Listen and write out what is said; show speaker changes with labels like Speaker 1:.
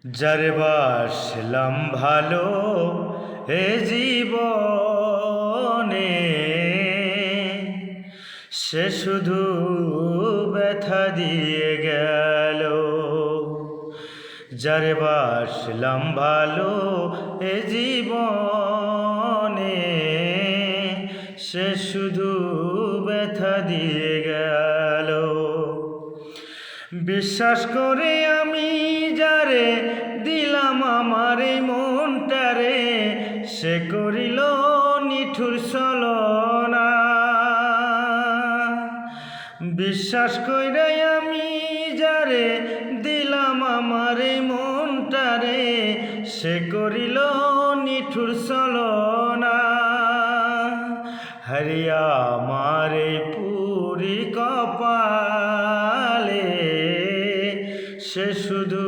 Speaker 1: যারে বাসলাম ভালো এ জীবনে, সে শুধু ব্যথা দিয়ে গেল। যারে বাসলাম ভালো এ জীবনে, সে শুধু ব্যথা দিয়ে গেল। বিশ্বাস করে আমি যারে দিলাম আমার এই মনটারে, সে করিল নিঠুর ছলনা। বিশ্বাস কইরা আমি যারে দিলাম আমার এই মনটারে, সে করিল নিঠুর ছলনা। হারিয়া আমার এই পুরি কপালে, সে শুধু